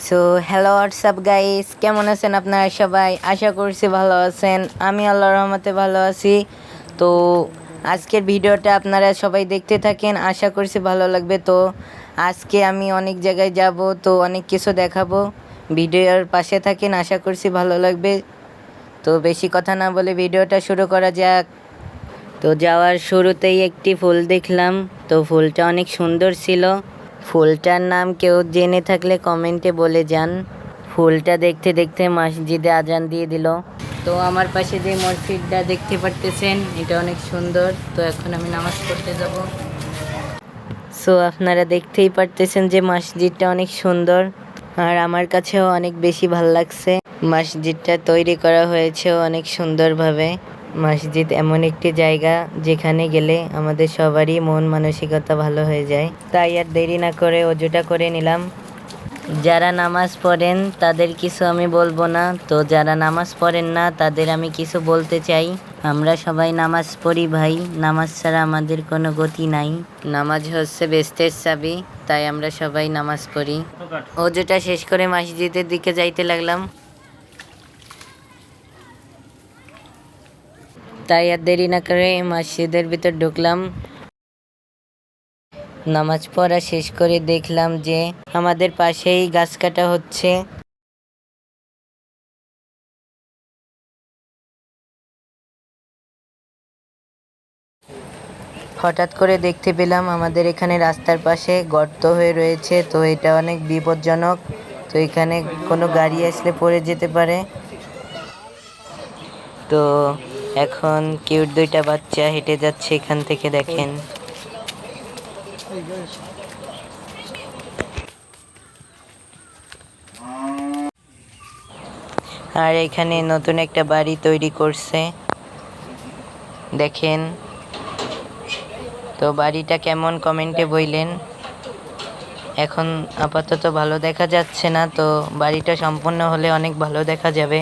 So hello WhatsApp guys, কেমন আছেন আপনারা সবাই? আশা করছি ভালো আছেন। আমি আল্লাহর রহমতে ভালো আছি। তো আজকের ভিডিওটা আপনারা সবাই দেখতে থাকেন, আশা করছি ভালো লাগবে। তো আজকে আমি অনেক জায়গায় যাব, তো অনেক কিছু দেখাবো। ভিডিওর পাশে থাকেন, আশা করছি ভালো লাগবে। তো বেশি কথা না বলে ভিডিওটা শুরু করা যাক। তো যাওয়ার শুরুতেই একটি ফুল দেখলাম, তো ফুলটা অনেক সুন্দর ছিল। ফুলটার নাম কেউ জেনে থাকলে কমেন্টে বলে যান। ফুলটা দেখতে দেখতে মসজিদে আজান দিয়ে দিল। তো আমার পাশে যে মসজিদটা দেখতে পারতেছেন, এটা অনেক সুন্দর। তো এখন আমি নামাজ পড়তে যাব। সো আপনারা দেখতেই পারতেছেন যে মসজিদটা অনেক সুন্দর, আর আমার কাছেও অনেক বেশি ভালো লাগছে। মসজিদটা তৈরি করা হয়েছে অনেক সুন্দরভাবে। মসজিদ এমন একটি জায়গা যেখানে গেলে আমাদের সবারই মন মানসিকতা ভালো হয়ে যায়। তাই আর দেরি না করে অজুটা করে নিলাম। যারা নামাজ পড়েন তাদের কিছু আমি বলবো না, তো যারা নামাজ পড়েন না তাদের আমি কিছু বলতে চাই। আমরা সবাই নামাজ পড়ি ভাই, নামাজ ছাড়া আমাদের কোনো গতি নাই। নামাজ হচ্ছে বেহেশতের চাবি, তাই আমরা সবাই নামাজ পড়ি। অজুটা শেষ করে মসজিদের দিকে যাইতে লাগলাম। তাই আর দেরি না করে মসজিদের ভিতর ঢুকলাম। নামাজ পড়া শেষ করে দেখলাম যে আমাদের পাশেই গাছ কাটা হচ্ছে। হঠাৎ করে দেখতে পেলাম আমাদের এখানে রাস্তার পাশে গর্ত হয়ে রয়েছে, তো এটা অনেক বিপজ্জনক। তো এখানে কোনো গাড়ি আসলে পড়ে যেতে পারে। তো এখন কিউট দুইটা বাচ্চা হেঁটে যাচ্ছে এখান থেকে, দেখেন। আর এখানে নতুন একটা বাড়ি তৈরি করছে, দেখেন। তো বাড়িটা কেমন কমেন্টে বললেন। এখন আপাতত ভালো দেখা যাচ্ছে না, তো বাড়িটা সম্পূর্ণ হলে অনেক ভালো দেখা যাবে।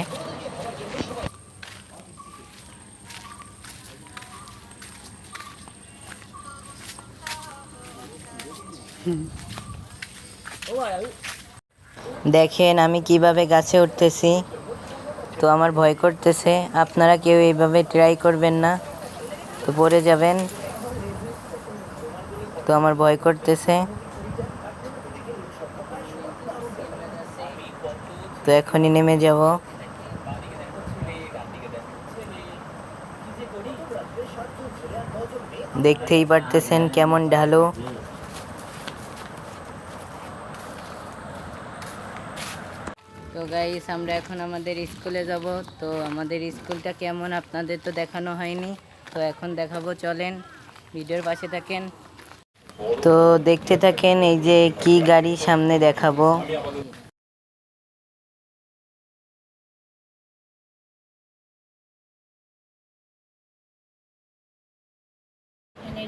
দেখেন আমি কিভাবে গাছে উঠতেছি, তো আমার ভয় করতেছে। আপনারা কেউ এইভাবে ট্রাই করবেন না, তো পড়ে যাবেন। তো আমার ভয় করতেছে, তো এখনই নেমে যাব। দেখতেই পারতেছেন কেমন ঢালু। তো গাইস, আমরা এখন আমাদের স্কুলে যাব। তো আমাদের স্কুলটা কেমন আপনাদের তো দেখানো হয়নি, তো এখন দেখাবো, চলেন ভিডিওর পাশে থাকেন। তো দেখতে থাকেন, এই যে কি গাড়ি সামনে দেখাবো।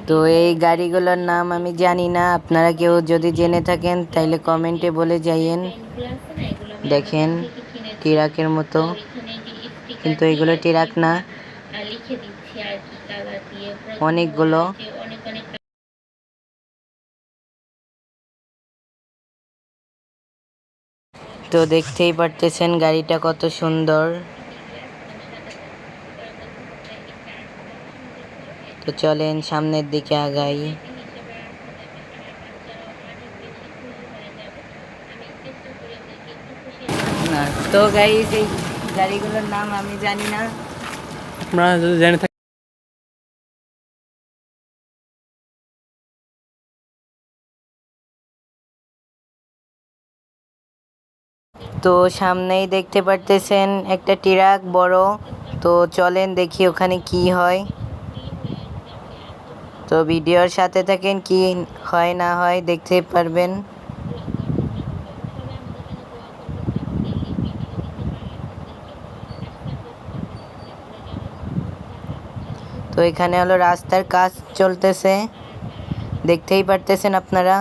তো এই গাড়িগুলোর নাম আমি জানি না, আপনারা কেউ যদি জেনে থাকেন তাইলে কমেন্টে বলে যাইয়েন। দেখেন ট্রাকের মতো, কিন্তু এগুলো ট্রাক না, অনেকগুলো। তো দেখতেই পারতেছেন গাড়িটা কত সুন্দর। তো চলেন সামনের দিকে আগাই। না, তো গাইস এই গাড়িগুলোর নাম আমি জানি না, আপনারা যদি জেনে থাকেন। তো সামনেই দেখতে পারতেছেন একটা ট্রাক বড়। তো চলেন দেখি ওখানে কি হয়। তো ভিডিওর সাথে থাকেন, কি হয় না হয় দেখতে পারবেন। তো এখানে হলো রাস্তার কাজ চলতেছে, দেখতেই পারতেছেন আপনারা।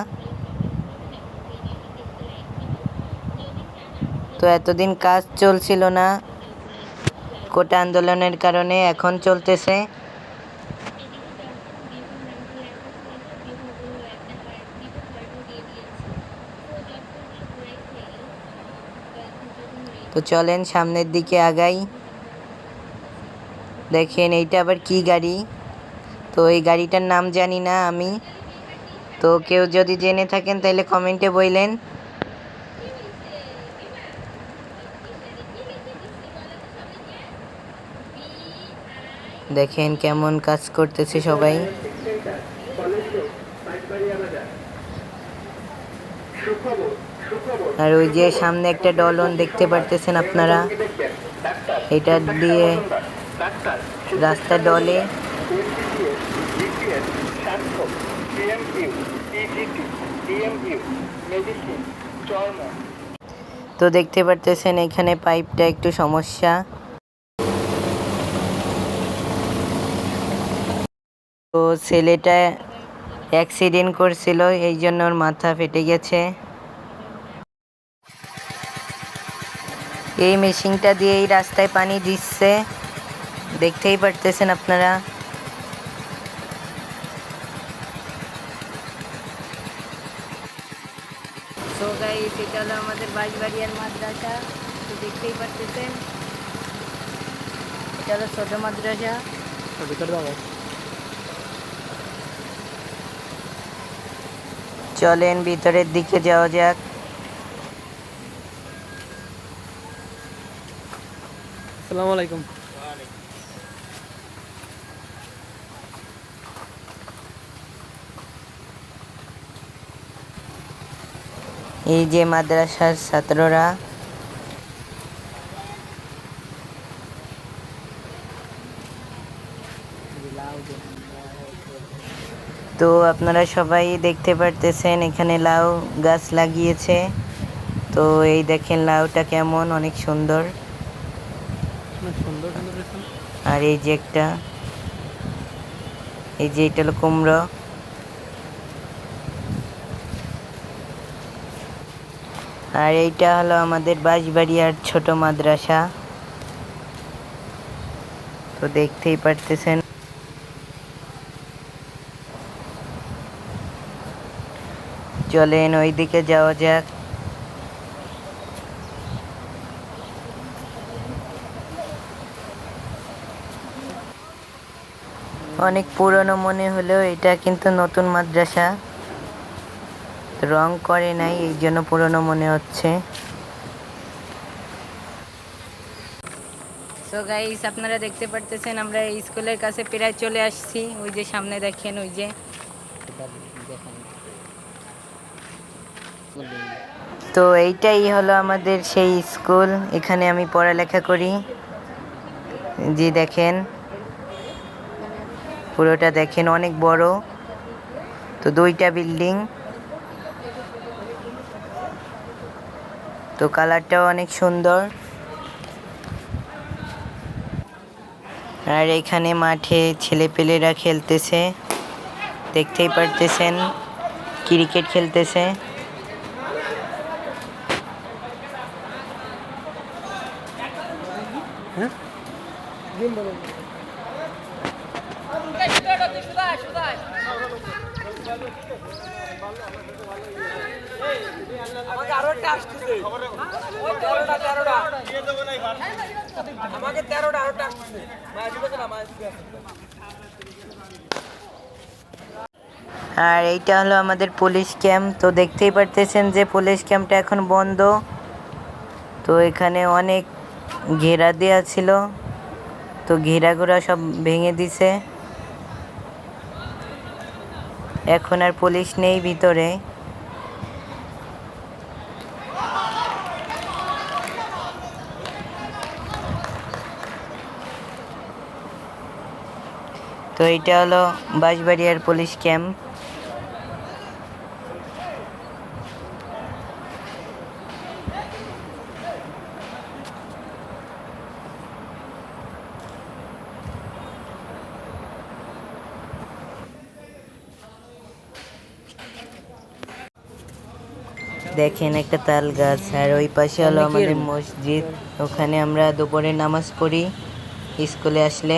তো এতদিন কাজ চলছিল না, কোটা আন্দোলনের কারণে এখন চলতেছে। তো চলেন সামনের দিকে আগাই। দেখেন এইটা আবার কি গাড়ি, তো এই গাড়িটার নাম জানি না আমি, তো কেউ যদি জেনে থাকেন তাহলে কমেন্টে বললেন। দেখেন কেমন কাজ করতেছে সবাই। আর ওই যে সামনে একটা ডলন দেখতে পারতেছেন আপনারা, এটা দিয়ে রাস্তা ডলে। তো দেখতে পারতেছেন এখানে পাইপটা একটু সমস্যা, তো ছেলেটা অ্যাক্সিডেন্ট করছিল, এই জন্য ওর মাথা ফেটে গেছে। এই মেশিনটা দিয়েই রাস্তায় পানি দিচ্ছে, দেখতেই পারতেছেন আপনারা। সো গাইস, এটা হলো আমাদের বাঁশবাড়িয়ার মাদ্রাসা, তো দেখতেই পারতেছেন এটা হলো ছোট মাদ্রাসা। চলেন ভিতরের দিকে যাওয়া যাক। আসসালামু আলাইকুম। এই যে মাদ্রাসার ছাত্ররা, তো আপনারা সবাই দেখতে পারতেছেন এখানে লাউ গাছ লাগিয়েছে। তো এই দেখেন লাউটা কেমন, অনেক সুন্দর। আর এই যে একটা, এই যে এটা হলো কুমড়ো। আর এইটা হলো আমাদের বাঁশবাড়িয়ার ছোট মাদ্রাসা, তো দেখতেই পারতেছেন। চলেন ওইদিকে যাওয়া যাক। অনেক পুরনো মনে হলেও এটা কিন্তু নতুন মাদ্রাসা, রং করে নাই, এই জন্য পুরনো মনে হচ্ছে। সো গাইস, আপনারা দেখতে পারতেছেন আমরা এই স্কুলের কাছে প্রায় চলে আসছি। ওই যে সামনে দেখেন, ওই যে। তো এইটাই হলো আমাদের সেই স্কুল, এখানে আমি পড়ালেখা করি। জি দেখেন, পুরোটা দেখেন অনেক বড়, তো দুইটা বিল্ডিং, তো কালারটাও অনেক সুন্দর। আর এখানে মাঠে ছেলেপেলেরা খেলতেছে, দেখতেই পারতেছেন ক্রিকেট খেলতেছে। আর এইটা হলো আমাদের পুলিশ ক্যাম্প, তো দেখতেই পারতেছেন যে পুলিশ ক্যাম্পটা এখন বন্ধ। তো এখানে অনেক ঘেরা দেওয়া ছিল, তো ঘেরাগুলো সব ভেঙে দিছে, এখন আর পুলিশ নেই ভিতরে। তো এইটা হলো বাঁশবাড়িয়ার পুলিশ ক্যাম্প। দেখেন একটা তাল গাছ, আর ওই পাশে হলো আমাদের মসজিদ, ওখানে আমরা দুপুরে নামাজ পড়ি স্কুলে আসলে।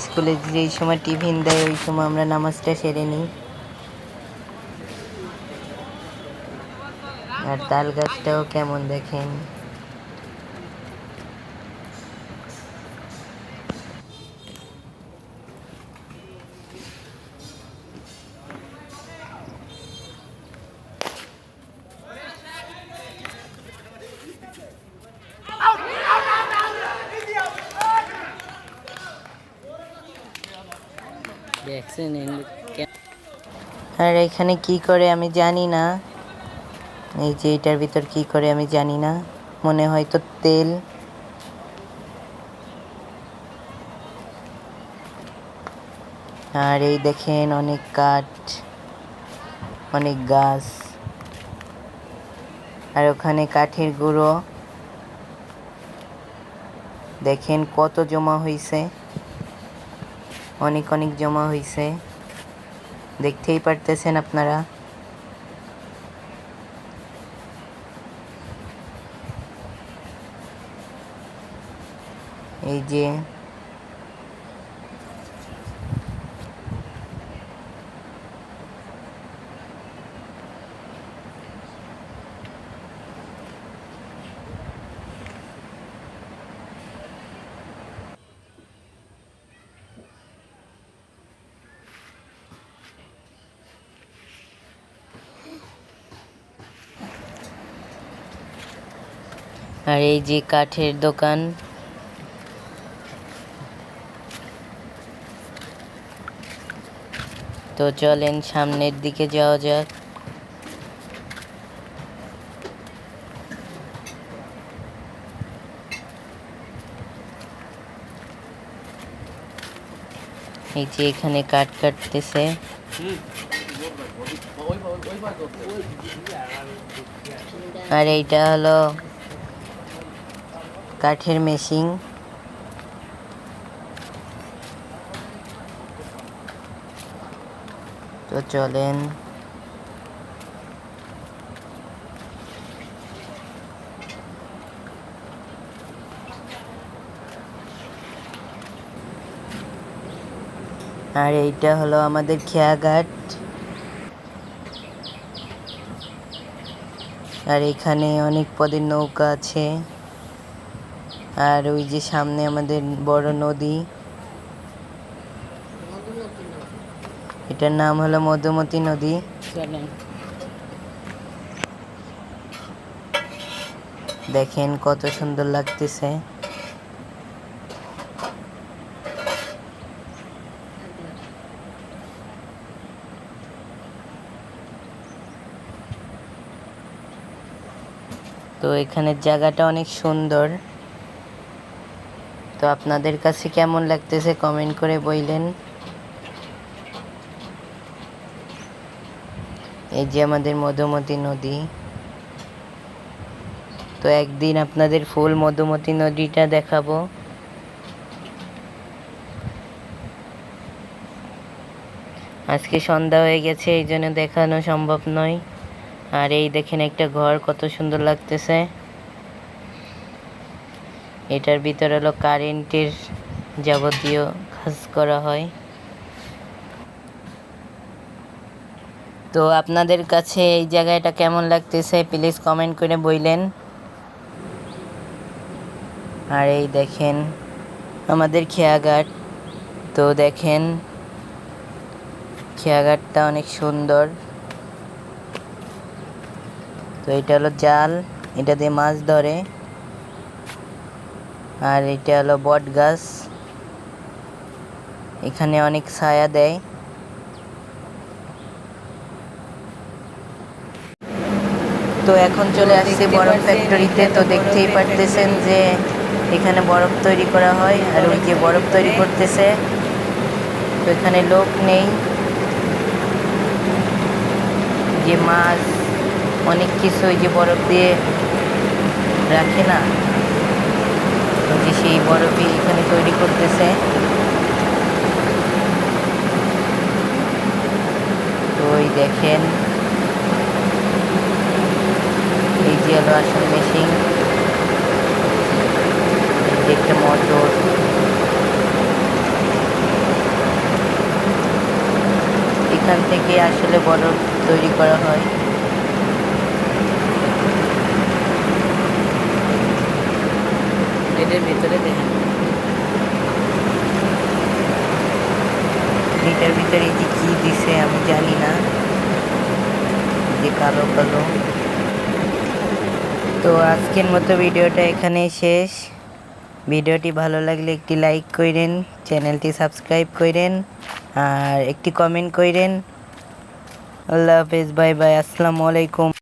স্কুলে যেই সময় টিফিন দেয় ওই সময় আমরা নামাজটা সেরে নিই। আর তাল গাছটাও কেমন দেখেন। আর এখানে কি করে আমি জানি না, এই যে এটার ভিতর কি করে আমি জানি না, মনে হয়তো তেল। আর এই দেখেন অনেক কাঠ, অনেক গাছ, আর ওখানে কাঠের গুঁড়ো দেখেন কত জমা হয়েছে, অনেক অনেক জমা হয়েছে, দেখতেই পারতেছেন আপনারা। এই যে আর এই যে কাঠের দোকান, তো চলেন সামনের দিকে যাওয়া যাক। এই যে এখানে কাঠ কাটতেছে, আর এইটা হলো কাঠের মেশিন। তো চলেন, আর এইটা হলো আমাদের খেয়াঘাট। আর এখানে অনেক পদের নৌকা আছে, আর ওই যে সামনে আমাদের বড় নদী, এটার নাম হলো মধুমতি নদী। দেখেন কত সুন্দর লাগতেছে। তো এখানের জায়গাটা অনেক সুন্দর। তো আপনাদের কাছে কেমন লাগতেছে কমেন্ট করে বললেন। এই যে আমাদের মধুমতি নদী। তো একদিন আপনাদের ফুল মধুমতি নদীটা দেখাবো। আজকে সন্ধ্যা হয়ে গেছে, এই জন্য দেখানো সম্ভব নয়। আর এই দেখেন একটা ঘর কত সুন্দর লাগতেছে। এটার ভিতরে হলো কারেন্টের যাবতীয় কাজ করা হয়। তো আপনাদের কাছে এই জায়গাটা কেমন লাগতেছে প্লিজ কমেন্ট করে বললেন। আর এই দেখেন আমাদের খেয়াঘাট। তো দেখেন খেয়াঘাটটা অনেক সুন্দর। তো এটা হলো জাল, এটা দিয়ে মাছ ধরে। আর এটা হলো বট গাছ, এখানে অনেক ছায়া দেয়। তো এখন চলে আসছে বরফ ফ্যাক্টরিতে। তো দেখতেই পারতেছেন যে এখানে বরফ তৈরি করা হয়, আর ওই যে বরফ তৈরি করতেছে। তো এখানে লোক নেই, যে মাছ অনেক কিছু ওই যে বরফ দিয়ে রাখে না, ওই যে সেই বরফই এখানে তৈরি করতেছে। তো ওই দেখেন এই যে হলো আসল মেশিন, একটা মোটর। এখান থেকে আসলে বরফ তৈরি করা হয়। এটার ভিতরে যে কি দিছে আমি জানি না, যে কালো কালো। তো আজকের মতো ভিডিওটা এখানে শেষ। ভিডিওটি ভালো লাগলে একটি লাইক করেন, চ্যানেলটি সাবস্ক্রাইব করেন, আর একটি কমেন্ট করেন। আল্লাহ হাফেজ, বাই বাই, আসসালামু আলাইকুম।